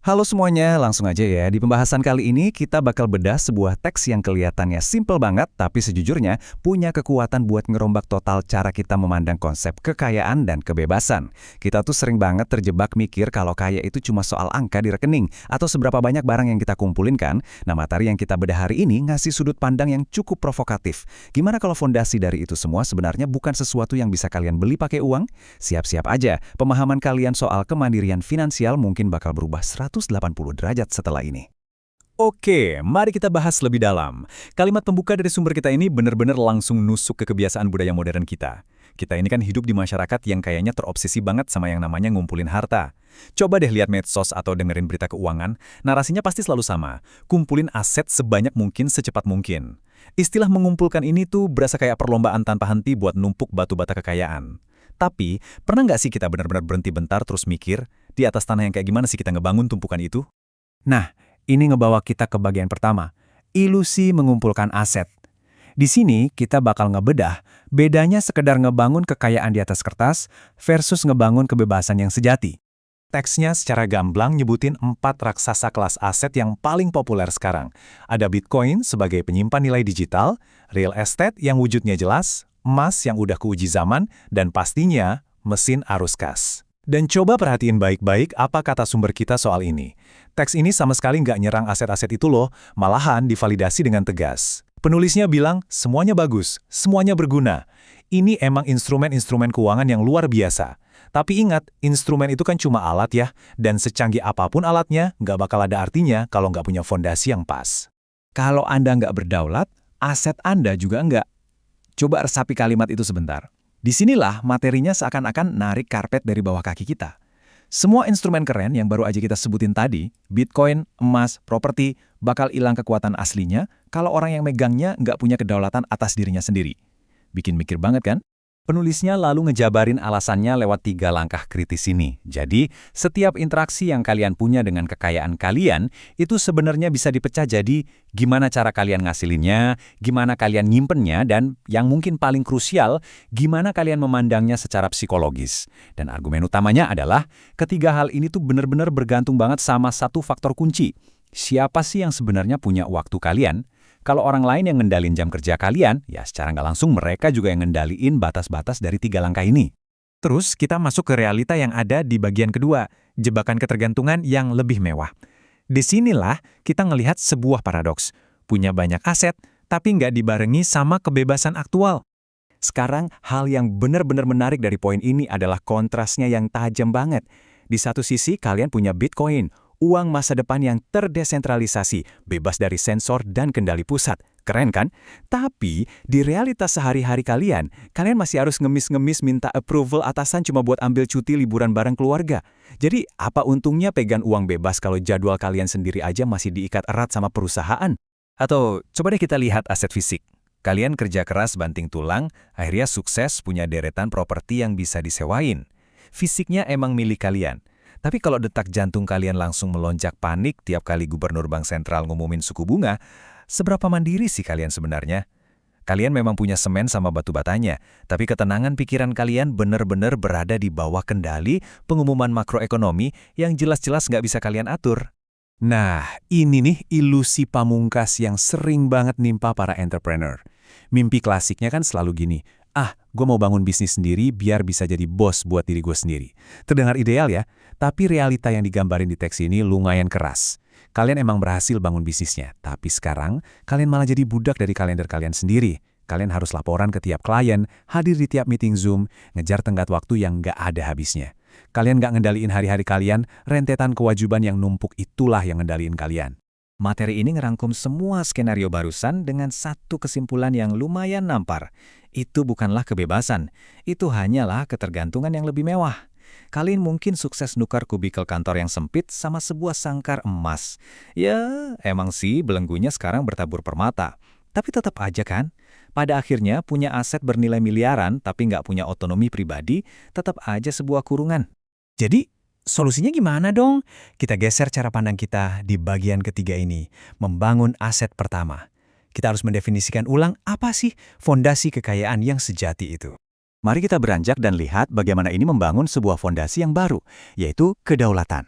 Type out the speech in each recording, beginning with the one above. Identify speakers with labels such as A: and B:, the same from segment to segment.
A: Halo semuanya, langsung aja ya. Di pembahasan kali ini kita bakal bedah sebuah teks yang kelihatannya simple banget, tapi sejujurnya punya kekuatan buat ngerombak total cara kita memandang konsep kekayaan dan kebebasan. Kita tuh sering banget terjebak mikir kalau kaya itu cuma soal angka di rekening, atau seberapa banyak barang yang kita kumpulin kan? Nah, materi yang kita bedah hari ini ngasih sudut pandang yang cukup provokatif. Gimana kalau fondasi dari itu semua sebenarnya bukan sesuatu yang bisa kalian beli pakai uang? Siap-siap aja, pemahaman kalian soal kemandirian finansial mungkin bakal berubah 180 derajat setelah ini.
B: Oke, mari kita bahas lebih dalam. Kalimat pembuka dari sumber kita ini benar-benar langsung nusuk ke kebiasaan budaya modern kita. Kita ini kan hidup di masyarakat yang kayaknya terobsesi banget sama yang namanya ngumpulin harta. Coba deh lihat medsos atau dengerin berita keuangan, narasinya pasti selalu sama. Kumpulin aset sebanyak mungkin secepat mungkin. Istilah mengumpulkan ini tuh berasa kayak perlombaan tanpa henti buat numpuk batu bata kekayaan. Tapi, pernah nggak sih kita benar-benar berhenti bentar terus mikir, di atas tanah yang kayak gimana sih kita ngebangun tumpukan itu?
C: Nah, ini ngebawa kita ke bagian pertama, ilusi mengumpulkan aset. Di sini kita bakal ngebedah bedanya sekedar ngebangun kekayaan di atas kertas versus ngebangun kebebasan yang sejati.
B: Teksnya secara gamblang nyebutin 4 raksasa kelas aset yang paling populer sekarang. Ada Bitcoin sebagai penyimpan nilai digital, real estate yang wujudnya jelas, emas yang udah keuji zaman, dan pastinya mesin arus kas. Dan coba perhatiin baik-baik apa kata sumber kita soal ini. Teks ini sama sekali nggak nyerang aset-aset itu loh, malahan divalidasi dengan tegas. Penulisnya bilang, semuanya bagus, semuanya berguna. Ini emang instrumen-instrumen keuangan yang luar biasa. Tapi ingat, instrumen itu kan cuma alat ya, dan secanggih apapun alatnya, nggak bakal ada artinya kalau nggak punya fondasi yang pas.
A: Kalau Anda nggak berdaulat, aset Anda juga nggak. Coba resapi kalimat itu sebentar. Disinilah materinya seakan-akan narik karpet dari bawah kaki kita. Semua instrumen keren yang baru aja kita sebutin tadi, Bitcoin, emas, properti, bakal hilang kekuatan aslinya kalau orang yang megangnya nggak punya kedaulatan atas dirinya sendiri. Bikin mikir banget kan?
B: Penulisnya lalu ngejabarin alasannya lewat 3 langkah kritis ini. Jadi, setiap interaksi yang kalian punya dengan kekayaan kalian, itu sebenarnya bisa dipecah jadi gimana cara kalian ngasilinnya, gimana kalian nyimpennya, dan yang mungkin paling krusial, gimana kalian memandangnya secara psikologis. Dan argumen utamanya adalah, ketiga hal ini tuh benar-benar bergantung banget sama satu faktor kunci. Siapa sih yang sebenarnya punya waktu kalian? Kalau orang lain yang ngendalin jam kerja kalian, ya secara nggak langsung mereka juga yang ngendaliin batas-batas dari 3 langkah ini.
C: Terus kita masuk ke realita yang ada di bagian kedua, jebakan ketergantungan yang lebih mewah. Disinilah kita ngelihat sebuah paradoks. Punya banyak aset, tapi nggak dibarengi sama kebebasan aktual. Sekarang, hal yang benar-benar menarik dari poin ini adalah kontrasnya yang tajam banget. Di satu sisi, kalian punya Bitcoin, uang masa depan yang terdesentralisasi, bebas dari sensor dan kendali pusat. Keren kan? Tapi, di realitas sehari-hari kalian masih harus ngemis-ngemis minta approval atasan cuma buat ambil cuti liburan bareng keluarga. Jadi, apa untungnya pegang uang bebas kalau jadwal kalian sendiri aja masih diikat erat sama perusahaan?
A: Atau coba deh kita lihat aset fisik. Kalian kerja keras banting tulang, akhirnya sukses punya deretan properti yang bisa disewain. Fisiknya emang milik kalian. Tapi kalau detak jantung kalian langsung melonjak panik tiap kali gubernur bank sentral ngumumin suku bunga, seberapa mandiri sih kalian sebenarnya? Kalian memang punya semen sama batu batanya, tapi ketenangan pikiran kalian benar-benar berada di bawah kendali pengumuman makroekonomi yang jelas-jelas nggak bisa kalian atur.
C: Nah, ini nih ilusi pamungkas yang sering banget nimpa para entrepreneur. Mimpi klasiknya kan selalu gini, gue mau bangun bisnis sendiri biar bisa jadi bos buat diri gue sendiri. Terdengar ideal ya, tapi realita yang digambarin di teks ini lumayan keras. Kalian emang berhasil bangun bisnisnya, tapi sekarang kalian malah jadi budak dari kalender kalian sendiri. Kalian harus laporan ke tiap klien, hadir di tiap meeting Zoom, ngejar tenggat waktu yang nggak ada habisnya. Kalian nggak ngendaliin hari-hari kalian, rentetan kewajiban yang numpuk itulah yang ngendaliin kalian.
A: Materi ini ngerangkum semua skenario barusan dengan satu kesimpulan yang lumayan nampar. Itu bukanlah kebebasan, itu hanyalah ketergantungan yang lebih mewah. Kalian mungkin sukses nukar kubikel kantor yang sempit sama sebuah sangkar emas. Ya, emang sih belenggunya sekarang bertabur permata. Tapi tetap aja kan, pada akhirnya punya aset bernilai miliaran tapi nggak punya otonomi pribadi, tetap aja sebuah kurungan.
C: Jadi, solusinya gimana dong? Kita geser cara pandang kita di bagian ketiga ini, membangun aset pertama. Kita harus mendefinisikan ulang apa sih fondasi kekayaan yang sejati itu.
A: Mari kita beranjak dan lihat bagaimana ini membangun sebuah fondasi yang baru, yaitu kedaulatan.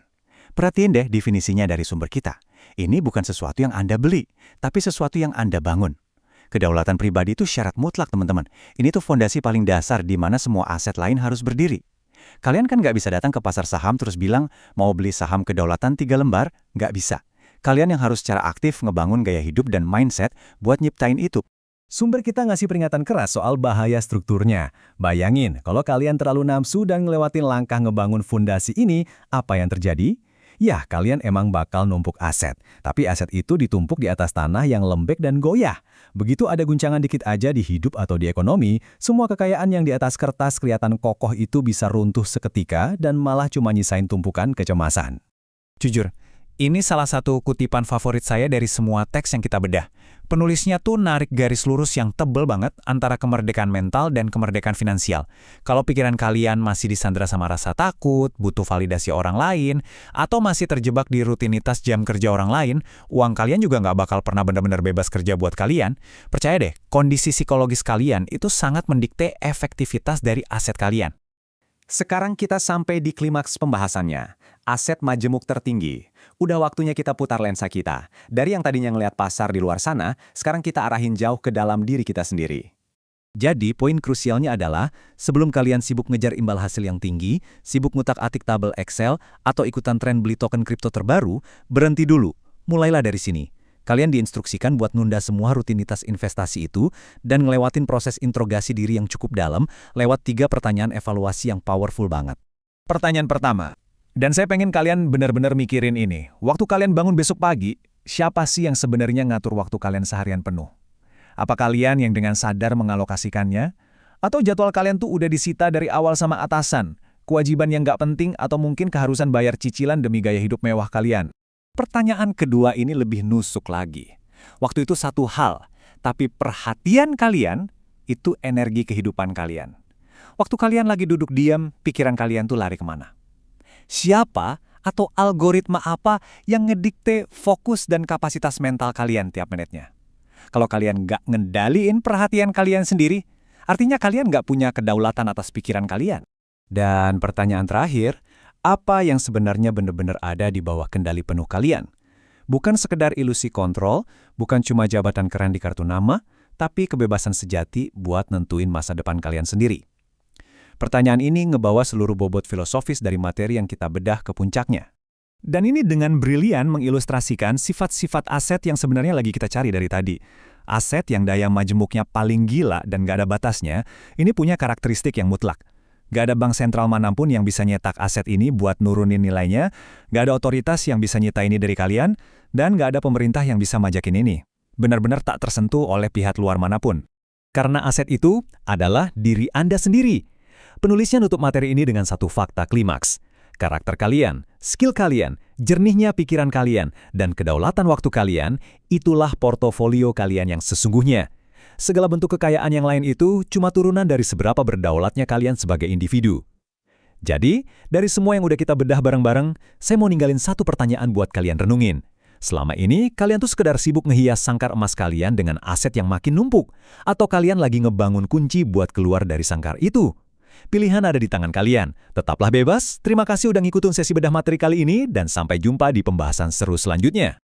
A: Perhatiin deh definisinya dari sumber kita. Ini bukan sesuatu yang Anda beli, tapi sesuatu yang Anda bangun. Kedaulatan pribadi itu syarat mutlak, teman-teman. Ini tuh fondasi paling dasar di mana semua aset lain harus berdiri. Kalian kan nggak bisa datang ke pasar saham terus bilang, mau beli saham kedaulatan 3 lembar? Nggak bisa. Kalian yang harus secara aktif ngebangun gaya hidup dan mindset buat nyiptain itu.
D: Sumber kita ngasih peringatan keras soal bahaya strukturnya. Bayangin, kalau kalian terlalu nafsu dan ngelewatin langkah ngebangun fondasi ini, apa yang terjadi? Ya, kalian emang bakal numpuk aset. Tapi aset itu ditumpuk di atas tanah yang lembek dan goyah. Begitu ada guncangan dikit aja di hidup atau di ekonomi, semua kekayaan yang di atas kertas kelihatan kokoh itu bisa runtuh seketika dan malah cuma nyisain tumpukan kecemasan.
C: Jujur, ini salah satu kutipan favorit saya dari semua teks yang kita bedah. Penulisnya tuh narik garis lurus yang tebel banget antara kemerdekaan mental dan kemerdekaan finansial. Kalau pikiran kalian masih disandera sama rasa takut, butuh validasi orang lain, atau masih terjebak di rutinitas jam kerja orang lain, uang kalian juga nggak bakal pernah benar-benar bebas kerja buat kalian. Percaya deh, kondisi psikologis kalian itu sangat mendikte efektivitas dari aset kalian.
D: Sekarang kita sampai di klimaks pembahasannya. Aset majemuk tertinggi. Udah waktunya kita putar lensa kita. Dari yang tadinya ngeliat pasar di luar sana, sekarang kita arahin jauh ke dalam diri kita sendiri.
A: Jadi, poin krusialnya adalah, sebelum kalian sibuk ngejar imbal hasil yang tinggi, sibuk ngutak-atik tabel Excel, atau ikutan tren beli token kripto terbaru, berhenti dulu. Mulailah dari sini. Kalian diinstruksikan buat nunda semua rutinitas investasi itu dan ngelewatin proses interogasi diri yang cukup dalam lewat 3 pertanyaan evaluasi yang powerful banget.
C: Pertanyaan pertama, dan saya pengen kalian benar-benar mikirin ini. Waktu kalian bangun besok pagi, siapa sih yang sebenarnya ngatur waktu kalian seharian penuh? Apa kalian yang dengan sadar mengalokasikannya? Atau jadwal kalian tuh udah disita dari awal sama atasan? Kewajiban yang nggak penting atau mungkin keharusan bayar cicilan demi gaya hidup mewah kalian?
A: Pertanyaan kedua ini lebih nusuk lagi. Waktu itu satu hal, tapi perhatian kalian itu energi kehidupan kalian. Waktu kalian lagi duduk diam, pikiran kalian tuh lari kemana? Siapa atau algoritma apa yang ngedikte fokus dan kapasitas mental kalian tiap menitnya? Kalau kalian nggak ngendaliin perhatian kalian sendiri, artinya kalian nggak punya kedaulatan atas pikiran kalian. Dan pertanyaan terakhir, apa yang sebenarnya benar-benar ada di bawah kendali penuh kalian? Bukan sekedar ilusi kontrol, bukan cuma jabatan keren di kartu nama, tapi kebebasan sejati buat nentuin masa depan kalian sendiri. Pertanyaan ini ngebawa seluruh bobot filosofis dari materi yang kita bedah ke puncaknya.
C: Dan ini dengan brilian mengilustrasikan sifat-sifat aset yang sebenarnya lagi kita cari dari tadi. Aset yang daya majemuknya paling gila dan gak ada batasnya, ini punya karakteristik yang mutlak. Gak ada bank sentral manapun yang bisa nyetak aset ini buat nurunin nilainya, gak ada otoritas yang bisa nyita ini dari kalian, dan gak ada pemerintah yang bisa majakin ini. Benar-benar tak tersentuh oleh pihak luar manapun. Karena aset itu adalah diri Anda sendiri. Penulisnya nutup materi ini dengan satu fakta klimaks. Karakter kalian, skill kalian, jernihnya pikiran kalian, dan kedaulatan waktu kalian, itulah portofolio kalian yang sesungguhnya. Segala bentuk kekayaan yang lain itu cuma turunan dari seberapa berdaulatnya kalian sebagai individu. Jadi, dari semua yang udah kita bedah bareng-bareng, saya mau ninggalin satu pertanyaan buat kalian renungin. Selama ini, kalian tuh sekedar sibuk ngehias sangkar emas kalian dengan aset yang makin numpuk, atau kalian lagi ngebangun kunci buat keluar dari sangkar itu? Pilihan ada di tangan kalian. Tetaplah bebas. Terima kasih udah ngikutin sesi bedah materi kali ini, dan sampai jumpa di pembahasan seru selanjutnya.